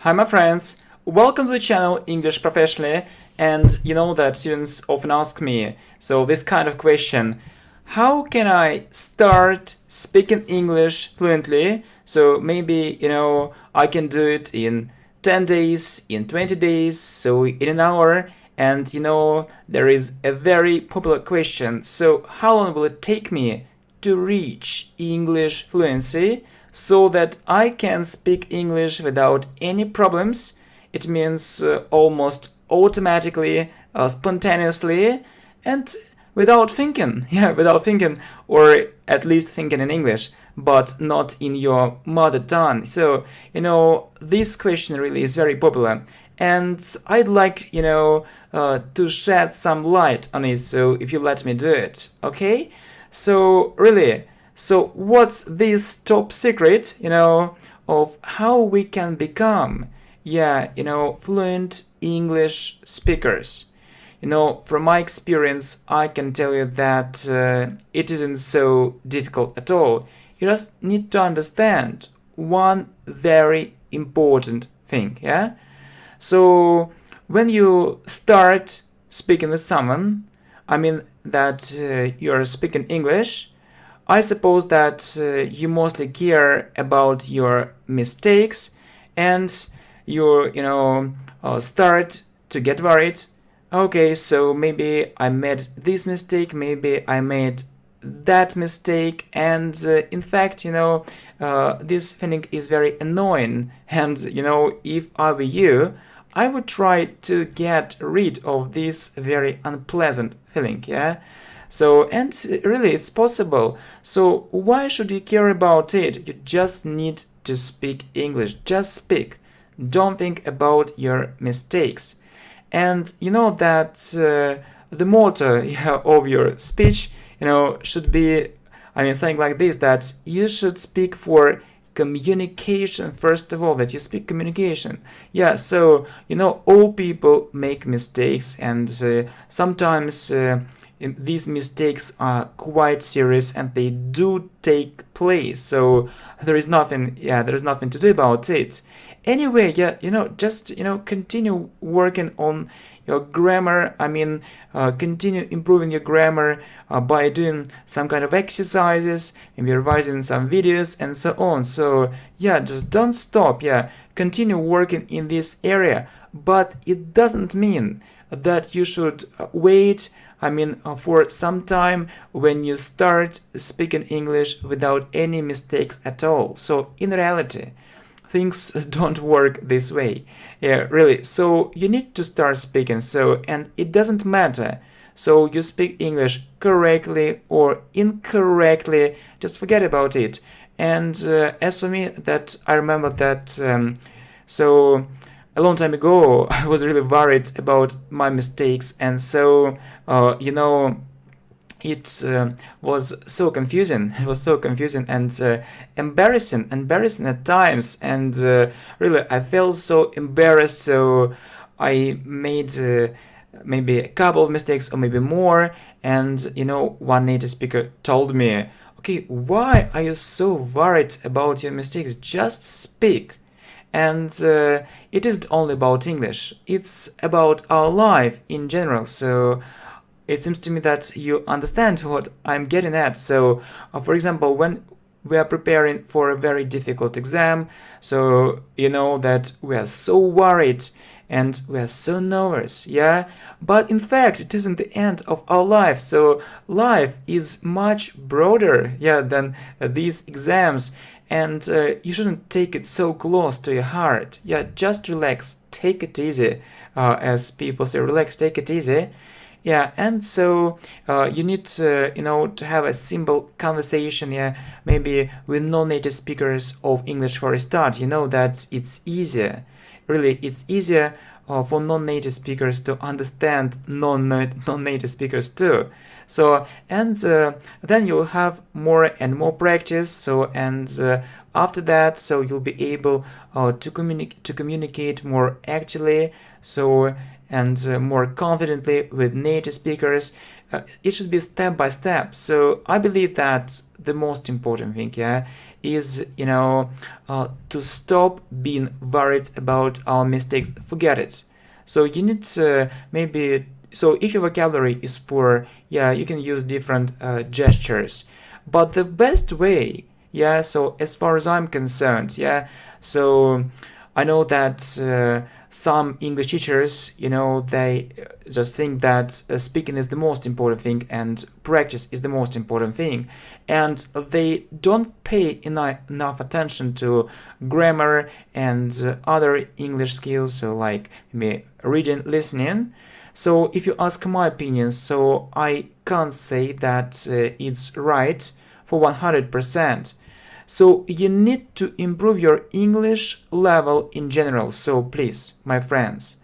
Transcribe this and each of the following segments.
Hi my friends, welcome to the channel English Professionally. And you know that students often ask me, so this kind of question: how can I start speaking English fluently? So maybe, I can do it in 10 days, in 20 days, so in an hour. And there is a very popular question: so how long will it take me to reach English fluency so that I can speak English without any problems? It means almost automatically, spontaneously, and without thinking. Yeah, without thinking, or at least thinking in English, but not in your mother tongue. So, this question really is very popular. And I'd like, to shed some light on it, so if you let me do it, okay? So, really, so what's this top secret, of how we can become, fluent English speakers? From my experience, I can tell you that it isn't so difficult at all. You just need to understand one very important thing, yeah? So, when you start speaking with someone, I mean that you're speaking English, I suppose that you mostly care about your mistakes, and you start to get worried. Okay, so maybe I made this mistake, maybe I made that mistake, and in fact, this feeling is very annoying. And if I were you, I would try to get rid of this very unpleasant feeling, yeah? So, and really, it's possible. So, why should you care about it? You just need to speak English. Just speak. Don't think about your mistakes. And you know that the motto of your speech, should be, I mean, something like this: that you should speak for communication first of all, that you speak communication. Yeah, so all people make mistakes, and sometimes these mistakes are quite serious and they do take place. So there is nothing to do about it. Anyway, yeah, just continue working on your grammar. I mean, continue improving your grammar by doing some kind of exercises, maybe revising some videos and so on. So yeah, just don't stop. Yeah, continue working in this area, but it doesn't mean that you should wait, I mean, for some time when you start speaking English without any mistakes at all. So in reality, things don't work this way. Yeah, really. So you need to start speaking. So, and it doesn't matter. So you speak English correctly or incorrectly, just forget about it. And as for me, that I remember that so a long time ago I was really worried about my mistakes, and so it was so confusing. It was so confusing and embarrassing at times. And really, I felt so embarrassed. So I made maybe a couple of mistakes or maybe more. And one native speaker told me, "Okay, why are you so worried about your mistakes? Just speak." And it isn't only about English, it's about our life in general. So it seems to me that you understand what I'm getting at. So, for example, when we are preparing for a very difficult exam, so you know that we are so worried and we are so nervous, yeah? But in fact, it isn't the end of our life. So life is much broader, yeah, than these exams. And you shouldn't take it so close to your heart. Yeah, just relax, take it easy. As people say, relax, take it easy. Yeah, and so you need to have a simple conversation, yeah, maybe with non-native speakers of English for a start. You know that it's easier. Really, it's easier for non-native speakers to understand non-native speakers too. So, and then you'll have more and more practice. So, and after that, so you'll be able to communicate more actually. So, and more confidently with native speakers. It should be step by step. So I believe that the most important thing, yeah, is, to stop being worried about our mistakes. Forget it. So you need to maybe, so if your vocabulary is poor, yeah, you can use different gestures. But the best way, yeah, so as far as I'm concerned, yeah, so I know that some English teachers, they just think that speaking is the most important thing and practice is the most important thing. And they don't pay enough attention to grammar and other English skills, so like maybe reading, listening. So if you ask my opinion, so I can't say that it's right for 100%. So you need to improve your English level in general. So please, my friends,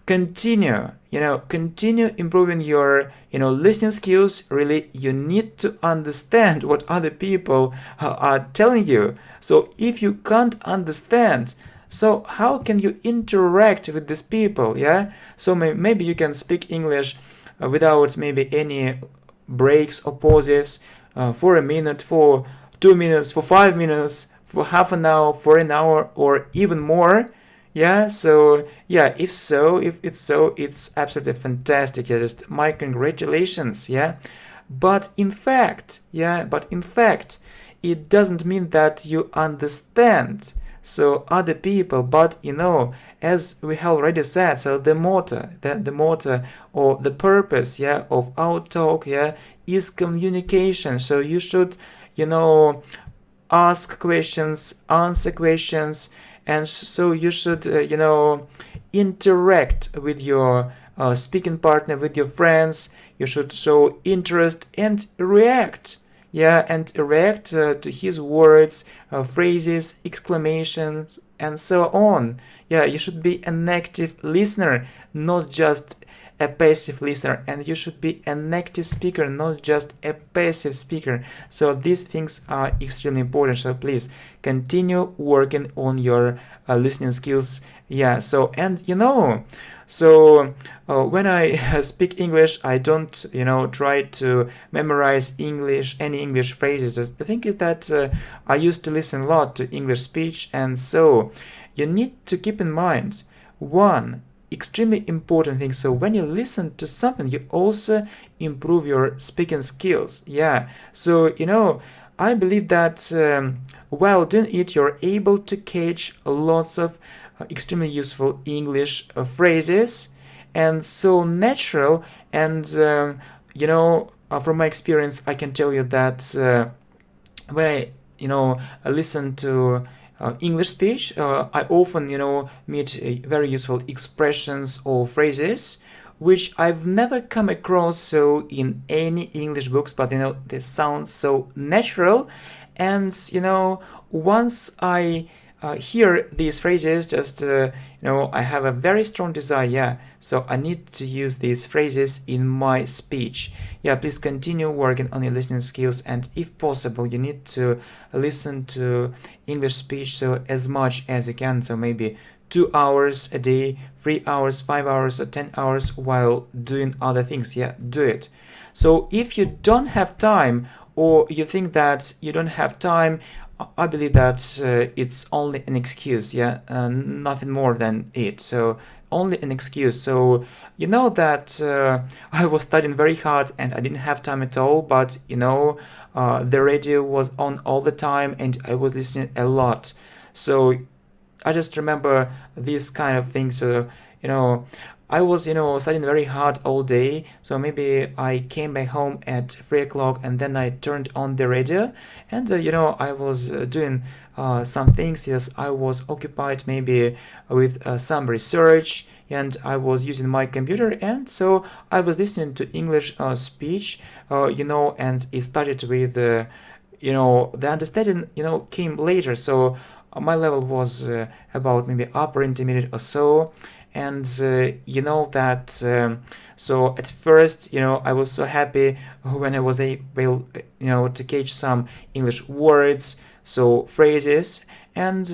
continue improving your, listening skills. Really, you need to understand what other people are telling you. So if you can't understand, so how can you interact with these people? Yeah. So maybe you can speak English without maybe any breaks or pauses, for a minute, for 2 minutes, for 5 minutes, for half an hour, for an hour, or even more. Yeah, so yeah, if it's so, it's absolutely fantastic. Yeah, just my congratulations. Yeah, but in fact, it doesn't mean that you understand so other people. But as we have already said, so the motto or the purpose, yeah, of our talk, yeah, is communication. So you should, you know ask questions, answer questions, and so you should, interact with your speaking partner, with your friends. You should show interest and react. Yeah, and react to his words, phrases, exclamations, and so on. Yeah, you should be an active listener, not just a passive listener, and you should be an active speaker, not just a passive speaker. So these things are extremely important. So please continue working on your listening skills. Yeah. So and when I speak English, I don't try to memorize any English phrases. The thing is that I used to listen a lot to English speech, and so you need to keep in mind one extremely important thing. So when you listen to something, you also improve your speaking skills. Yeah. So I believe that while doing it, you're able to catch lots of extremely useful English phrases, and so natural. And from my experience, I can tell you that when I listen to English speech, I often, meet very useful expressions or phrases which I've never come across so in any English books, but they sound so natural. And once I hear these phrases, just I have a very strong desire. Yeah, so I need to use these phrases in my speech. Yeah, please continue working on your listening skills, and if possible, you need to listen to English speech so as much as you can. So maybe 2 hours a day, 3 hours, 5 hours, or 10 hours while doing other things. Yeah, do it. So if you don't have time, or you think that you don't have time, I believe that it's only an excuse, yeah, nothing more than it. So only an excuse. So that I was studying very hard and I didn't have time at all, but the radio was on all the time and I was listening a lot. So I just remember these kind of things. You know, I was, studying very hard all day. So maybe I came back home at 3 o'clock and then I turned on the radio, and I was doing some things. Yes, I was occupied maybe with some research, and I was using my computer, and so I was listening to English speech, and it started with the understanding came later. So my level was about maybe upper intermediate or so. And that so at first I was so happy when I was able to catch some English words, so phrases. And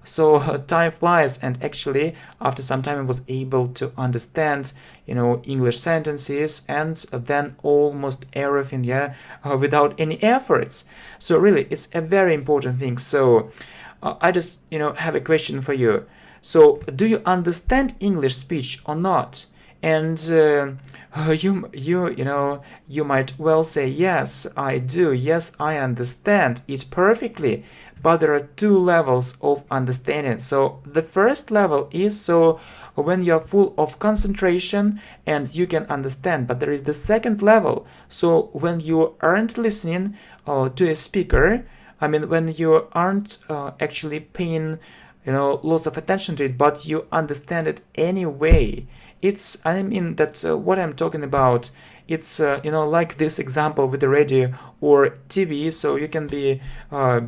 So time flies, and actually after some time I was able to understand, English sentences and then almost everything, yeah, without any efforts. So really, it's a very important thing. So I just, have a question for you. So do you understand English speech or not? And you might well say, yes, I do. Yes, I understand it perfectly. But there are two levels of understanding. So the first level is so when you're full of concentration and you can understand. But there is the second level. So when you aren't listening to a speaker, I mean, when you aren't actually paying, lots of attention to it, but you understand it anyway. I mean, that's what I'm talking about. It's, like this example with the radio or TV. So you can be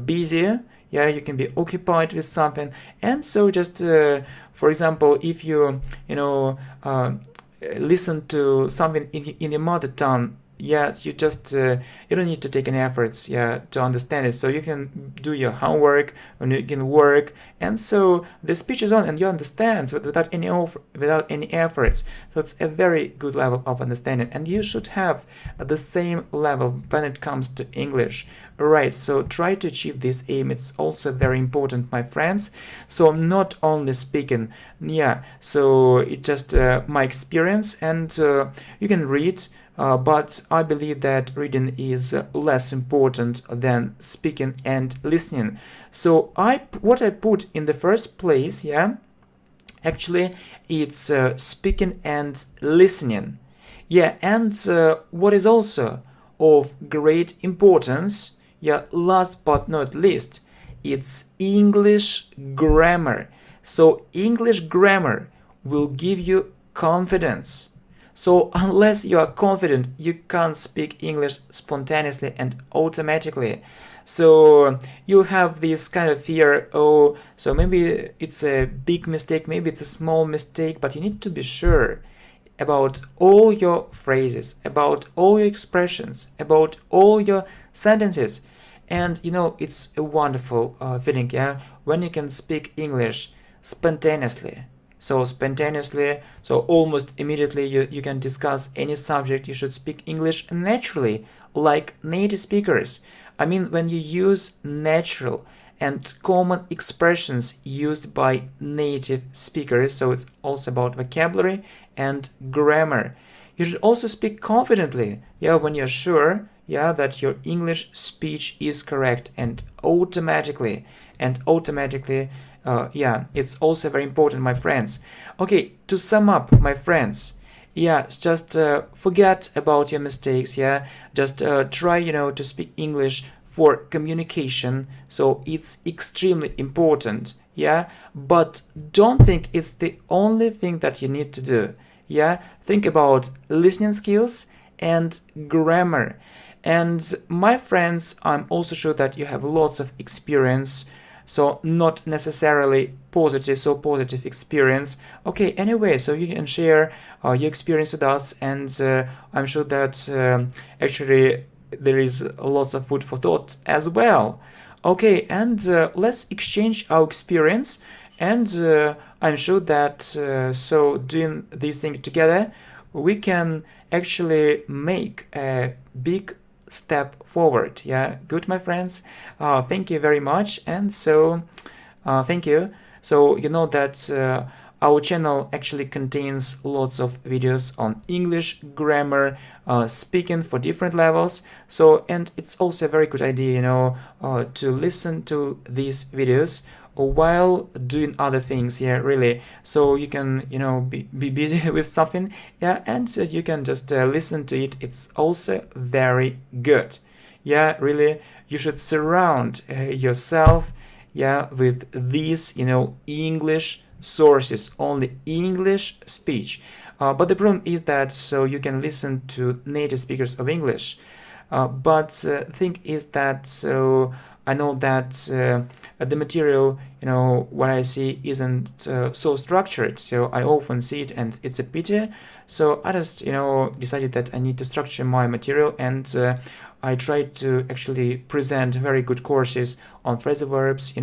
busy, yeah, you can be occupied with something. And so just, for example, if you, listen to something in your mother tongue, yeah, you just you don't need to take any efforts, yeah, to understand it. So you can do your homework and you can work, and so the speech is on and you understand without any efforts. So it's a very good level of understanding, and you should have the same level when it comes to English. Right, so try to achieve this aim. It's also very important, my friends. So not only speaking, yeah, so it's just my experience, and you can read, but I believe that reading is less important than speaking and listening. So what I put in the first place, yeah, actually it's speaking and listening. Yeah, and what is also of great importance, yeah, last but not least, it's English grammar. So English grammar will give you confidence. So unless you are confident, you can't speak English spontaneously and automatically. So you have this kind of fear, oh, so maybe it's a big mistake, maybe it's a small mistake, but you need to be sure about all your phrases, about all your expressions, about all your sentences. And it's a wonderful feeling, yeah, when you can speak English spontaneously. So spontaneously, so almost immediately you can discuss any subject. You should speak English naturally, like native speakers. I mean, when you use natural and common expressions used by native speakers, so it's also about vocabulary and grammar. You should also speak confidently, yeah, when you're sure, yeah, that your English speech is correct, and automatically, yeah, it's also very important, my friends. Okay, to sum up, my friends, yeah, just forget about your mistakes, yeah, just try, to speak English for communication. So it's extremely important, yeah, but don't think it's the only thing that you need to do. Yeah, think about listening skills and grammar. And my friends, I'm also sure that you have lots of experience, so not necessarily positive experience. Okay, anyway, so you can share your experience with us, and I'm sure that actually there is lots of food for thought as well. Okay, and let's exchange our experience, and I'm sure that so doing this thing together, we can actually make a big step forward. Yeah, good, my friends. Thank you very much, and so thank you. So you know that our channel actually contains lots of videos on English grammar, speaking for different levels. So, and it's also a very good idea, to listen to these videos while doing other things. Yeah, really. So you can, be busy with something. Yeah, and you can just listen to it. It's also very good. Yeah, really. You should surround yourself, yeah, with these, English sources, only English speech. But the problem is that so you can listen to native speakers of English. But thing is that so I know that the material, what I see isn't so structured. So I often see it, and it's a pity. So I just, decided that I need to structure my material, and I tried to actually present very good courses on phrasal verbs,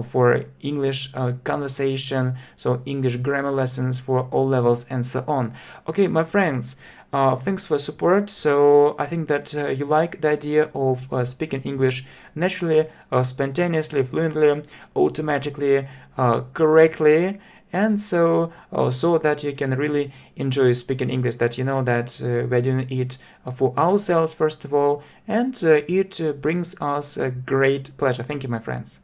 for English conversation, so English grammar lessons for all levels and so on. Okay, my friends, thanks for support. So I think that you like the idea of speaking English naturally, spontaneously, fluently, automatically, correctly, and so that you can really enjoy speaking English, that you know that we're doing it for ourselves first of all, and it brings us a great pleasure. Thank you, my friends.